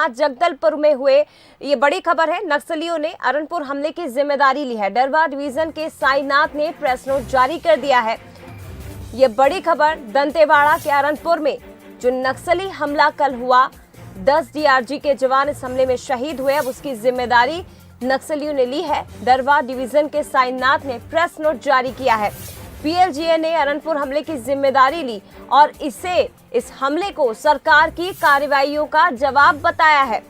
आज जगदलपुर में हुए ये बड़ी खबर है। नक्सलियों ने अरनपुर हमले की जिम्मेदारी ली है। डरवा डिवीजन के साईनाथ ने प्रेस नोट जारी कर दिया है। ये बड़ी खबर दंतेवाड़ा के अरनपुर में जो नक्सली हमला कल हुआ, 10 डीआरजी के जवान इस हमले में शहीद हुए। अब उसकी जिम्मेदारी नक्सलियों ने ली है। डरवा डिवीजन के साईनाथ ने प्रेस नोट जारी किया है। पीएलजीए ने अरनपुर हमले की जिम्मेदारी ली और इस हमले को सरकार की कार्रवाइयों का जवाब बताया है।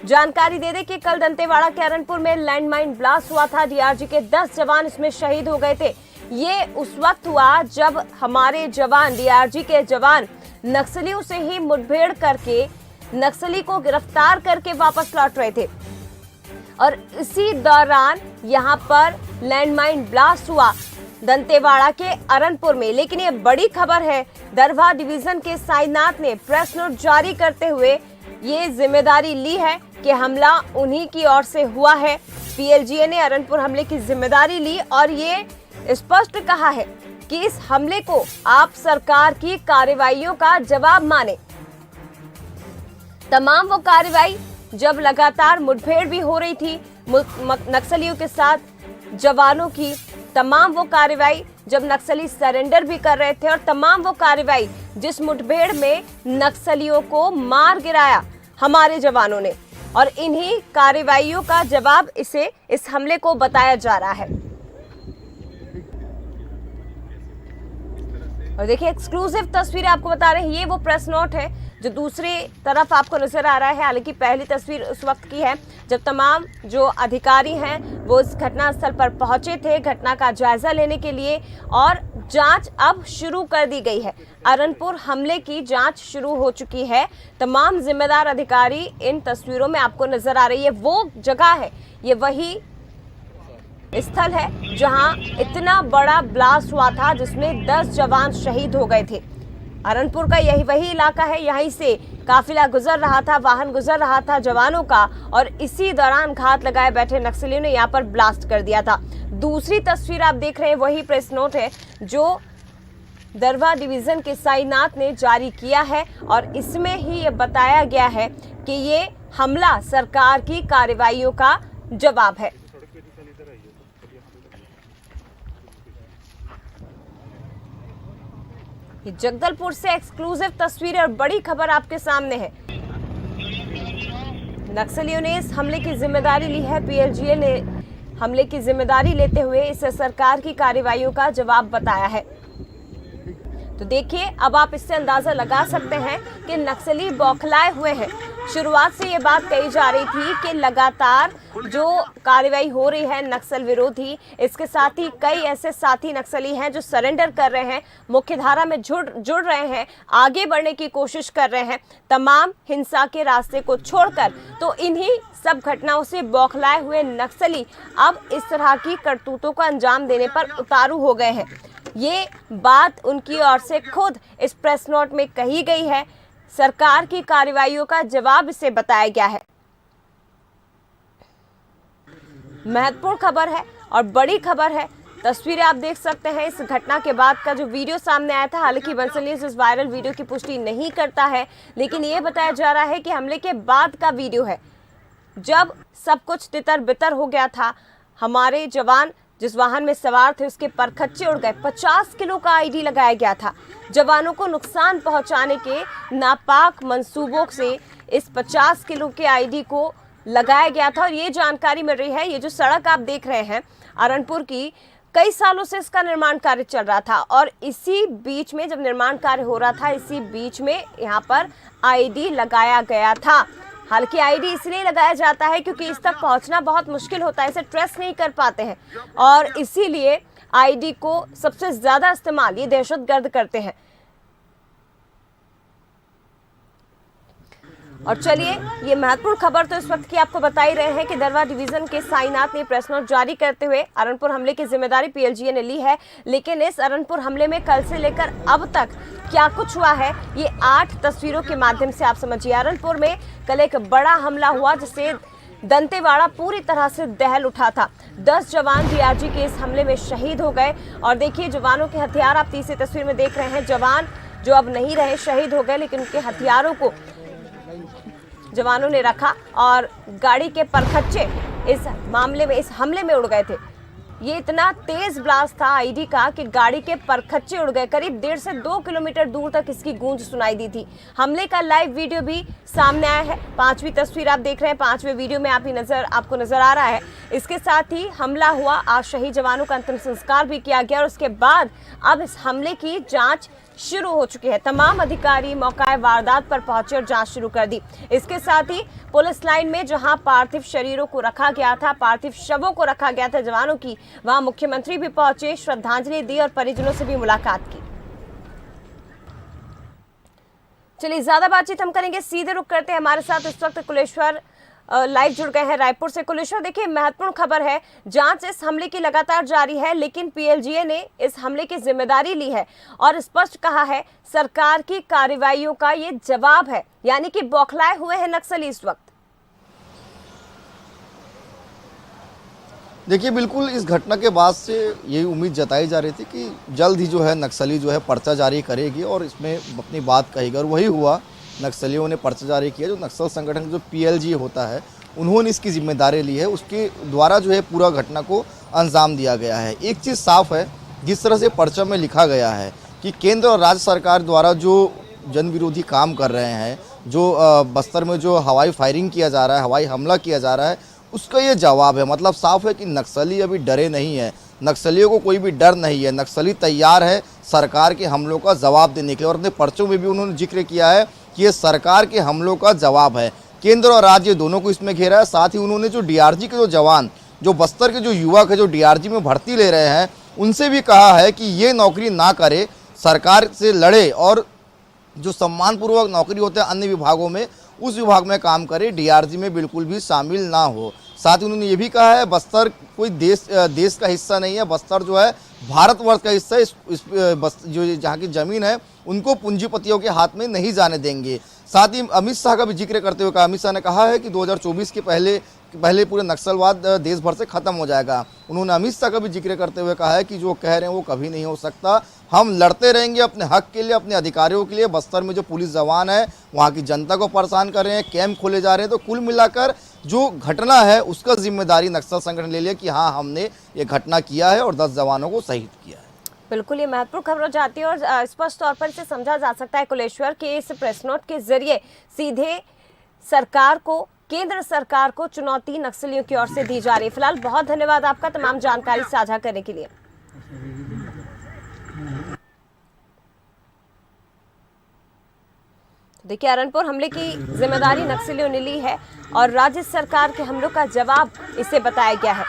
जानकारी दे दें कि कल दंतेवाड़ा के अरनपुर में लैंडमाइन ब्लास्ट हुआ था। डीआरजी के 10 जवान इसमें शहीद हो गए थे। ये उस वक्त हुआ जब हमारे जवान, डीआरजी के जवान, नक्सलियों से ही मुठभेड़ करके नक्सली को गिरफ्तार करके वापस लौट रहे थे और इसी दौरान यहां पर लैंडमाइन ब्लास्ट हुआ दंतेवाड़ा के अरनपुर में। लेकिन ये बड़ी खबर है, डरवा डिवीजन के साईनाथ ने प्रेस नोट जारी करते हुए ये जिम्मेदारी ली है कि हमला उन्हीं की ओर से हुआ है। पीएलजीए ने अरनपुर हमले की जिम्मेदारी ली और ये स्पष्ट कहा है कि इस हमले को आप सरकार की कार्रवाइयों का जवाब माने। तमाम वो कार्रवाई जब लगातार मुठभेड़ भी हो रही थी नक्सलियों के साथ जवानों की, तमाम वो कार्रवाई जब नक्सली सरेंडर भी कर रहे थे और तमाम वो कार्रवाई जिस मुठभेड़ में नक्सलियों को मार गिराया हमारे जवानों ने, और इन्हीं कार्रवाइयों का जवाब इस हमले को बताया जा रहा है। और देखिए एक्सक्लूसिव तस्वीरें आपको बता रहे हैं। ये वो प्रेस नोट है जो दूसरी तरफ आपको नजर आ रहा है। हालांकि पहली तस्वीर उस वक्त की है जब तमाम जो अधिकारी हैं वो इस घटनास्थल पर पहुंचे थे घटना का जायजा लेने के लिए, और जांच अब शुरू कर दी गई है। अरनपुर हमले की जांच शुरू हो चुकी है। तमाम जिम्मेदार अधिकारी इन तस्वीरों में आपको नजर आ रही है। वो जगह है, ये वही स्थल है जहां इतना बड़ा ब्लास्ट हुआ था जिसमें 10 जवान शहीद हो गए थे। अरनपुर का यही वही इलाका है। यहीं से काफिला गुजर रहा था, वाहन गुजर रहा था जवानों का, और इसी दौरान घात लगाए बैठे नक्सलियों ने यहां पर ब्लास्ट कर दिया था। दूसरी तस्वीर आप देख रहे हैं वही प्रेस नोट है जो डरवा डिवीजन के साईनाथ ने जारी किया है और इसमें ही ये बताया गया है कि ये हमला सरकार की कार्रवाइयों का जवाब है। जगदलपुर से एक्सक्लूसिव तस्वीरें और बड़ी खबर आपके सामने है। नक्सलियों ने इस हमले की जिम्मेदारी ली है। पीएलजीए ने हमले की जिम्मेदारी लेते हुए इसे सरकार की कार्रवाइयों का जवाब बताया है। तो देखिए, अब आप इससे अंदाजा लगा सकते हैं कि नक्सली बौखलाए हुए हैं। शुरुआत से ये बात कही जा रही थी कि लगातार जो कार्रवाई हो रही है नक्सल विरोधी, इसके साथ ही कई ऐसे साथी नक्सली हैं जो सरेंडर कर रहे हैं, मुख्य धारा में जुड़ रहे हैं, आगे बढ़ने की कोशिश कर रहे हैं तमाम हिंसा के रास्ते को छोड़कर। तो इन्हीं सब घटनाओं से बौखलाए हुए नक्सली अब इस तरह की करतूतों का अंजाम देने पर उतारू हो गए हैं। ये बात उनकी ओर से खुद इस प्रेस नोट में कही गई है। सरकार की कार्रवाइयों का जवाब इसे बताया गया है। महत्वपूर्ण खबर है और बड़ी खबर है। तस्वीरें आप देख सकते हैं इस घटना के बाद का जो वीडियो सामने आया था। हालांकि बंसल न्यूज़ इस वायरल वीडियो की पुष्टि नहीं करता है, लेकिन ये बताया जा रहा है कि हमले के बाद का वीडियो है जब सब कुछ तितर बितर हो गया था। हमारे जवान जिस वाहन में सवार थे उसके परखच्चे उड़ गए। 50 किलो का आईडी लगाया गया था। जवानों को नुकसान पहुंचाने के नापाक मंसूबों से इस 50 किलो के आईडी को लगाया गया था और ये जानकारी मिल रही है। ये जो सड़क आप देख रहे हैं अरनपुर की, कई सालों से इसका निर्माण कार्य चल रहा था और इसी बीच में जब निर्माण कार्य हो रहा था, इसी बीच में यहाँ पर आईडी लगाया गया था। हालांकि आईडी इसलिए लगाया जाता है क्योंकि इस तक पहुंचना बहुत मुश्किल होता है, इसे ट्रेस नहीं कर पाते हैं और इसीलिए आईडी को सबसे ज्यादा इस्तेमाल ये दहशतगर्द करते हैं। और चलिए, ये महत्वपूर्ण खबर तो इस वक्त की आपको बता ही रहे हैं कि डरवा डिवीजन के साईनाथ ने प्रेस नोट जारी करते हुए अरनपुर हमले की जिम्मेदारी पीएलजीए ने ली है। लेकिन इस अरनपुर हमले में कल से लेकर अब तक क्या कुछ हुआ है, ये 8 तस्वीरों के माध्यम से आप समझिए। अरनपुर में कल एक बड़ा हमला हुआ जिससे दंतेवाड़ा पूरी तरह से दहल उठा था। 10 जवान डीआरजी के इस हमले में शहीद हो गए और देखिए जवानों के हथियार आप तीसरी तस्वीर में देख रहे हैं। जवान जो अब नहीं रहे, शहीद हो गए, लेकिन उनके हथियारों को जवानों ने रखा और गाड़ी के परखच्चे इस मामले में, इस हमले में उड़ गए थे। ये इतना तेज ब्लास्ट था आईडी का कि गाड़ी के परखच्चे उड़ गए। करीब 1.5 से 2 किलोमीटर दूर तक इसकी गूंज सुनाई दी थी। हमले का लाइव वीडियो भी सामने आया है। 5वीं तस्वीर आप देख रहे हैं, 5वें वीडियो में आपको नजर आ रहा है। इसके साथ ही हमला हुआ, आज शहीद जवानों का अंतिम संस्कार भी किया गया और उसके बाद अब इस हमले की जांच शुरू हो चुकी है। तमाम अधिकारी मौका वारदात पर पहुंचे और जांच शुरू कर दी। इसके साथ ही पुलिस लाइन में जहां पार्थिव शरीरों को रखा गया था, पार्थिव शवों को रखा गया था जवानों की, वहां मुख्यमंत्री भी पहुंचे, श्रद्धांजलि दी और परिजनों से भी मुलाकात की। चलिए ज्यादा बातचीत हम करेंगे, सीधे रुक करते हैं। हमारे साथ इस वक्त कुलेश्वर लाइव जुड़ गए हैं रायपुर से। कुलेश्वर, देखिए महत्वपूर्ण खबर है, जांच इस हमले की लगातार जारी है, लेकिन पीएलजीए ने इस हमले की जिम्मेदारी ली है और स्पष्ट कहा है सरकार की कार्रवाइयों का ये जवाब है, यानी कि बौखलाए हुए हैं नक्सली इस वक्त। देखिए, बिल्कुल इस घटना के बाद से यही उम्मीद जताई जा रही थी कि जल्द ही जो है नक्सली जो है पर्चा जारी करेगी और इसमें अपनी बात कहेगी, और वही हुआ। नक्सलियों ने पर्चा जारी किया। जो नक्सल संगठन जो पीएलजी होता है, उन्होंने इसकी जिम्मेदारी ली है, उसके द्वारा जो है पूरा घटना को अंजाम दिया गया है। एक चीज़ साफ है, जिस तरह से पर्चा में लिखा गया है कि केंद्र और राज्य सरकार द्वारा जो जन विरोधी काम कर रहे हैं, जो बस्तर में जो हवाई फायरिंग किया जा रहा है, हवाई हमला किया जा रहा है, उसका ये जवाब है। मतलब साफ है कि नक्सली अभी डरे नहीं है, नक्सलियों को कोई भी डर नहीं है। नक्सली तैयार है सरकार के हमलों का जवाब देने के लिए, और अपने पर्चों में भी उन्होंने जिक्र किया है कि ये सरकार के हमलों का जवाब है। केंद्र और राज्य दोनों को इसमें घेरा है। साथ ही उन्होंने जो डीआरजी के जो जवान, जो बस्तर के जो युवक है, जो डीआरजी में भर्ती ले रहे हैं, उनसे भी कहा है कि ये नौकरी ना करे, सरकार से लड़े और जो सम्मानपूर्वक नौकरी होते हैं अन्य विभागों में, उस विभाग में काम करे, डीआरजी में बिल्कुल भी शामिल ना हो। साथ ही उन्होंने ये भी कहा है बस्तर कोई देश का हिस्सा नहीं है, बस्तर जो है भारतवर्ष का हिस्सा है। जो जहाँ की ज़मीन है उनको पूंजीपतियों के हाथ में नहीं जाने देंगे। साथ ही अमित शाह का भी जिक्र करते हुए कहा, अमित शाह ने कहा है कि 2024 के पहले पूरे नक्सलवाद देश भर से खत्म हो जाएगा। उन्होंने अमित शाह का भी जिक्र करते हुए कहा है कि जो कह रहे हैं वो कभी नहीं हो सकता, हम लड़ते रहेंगे अपने हक के लिए, अपने अधिकारियों के लिए। बस्तर में जो पुलिस जवान है वहाँ की जनता को परेशान कर रहे हैं, कैंप खोले जा रहे हैं। तो कुल मिलाकर जो घटना है उसका जिम्मेदारी नक्सल संगठन ले लिया कि हाँ, हमने ये घटना किया है और 10 जवानों को शहीद किया है। बिल्कुल, ये महत्वपूर्ण खबर हो जाती है और स्पष्ट तौर पर इसे समझा जा सकता है कुलेश्वर के इस प्रेस नोट के जरिए सीधे सरकार को, केंद्र सरकार को चुनौती नक्सलियों की ओर से दी जा रही है। फिलहाल बहुत धन्यवाद आपका तमाम जानकारी साझा करने के लिए। देखिए, अरनपुर हमले की जिम्मेदारी नक्सलियों ने ली है और राज्य सरकार के हमलों का जवाब इसे बताया गया है।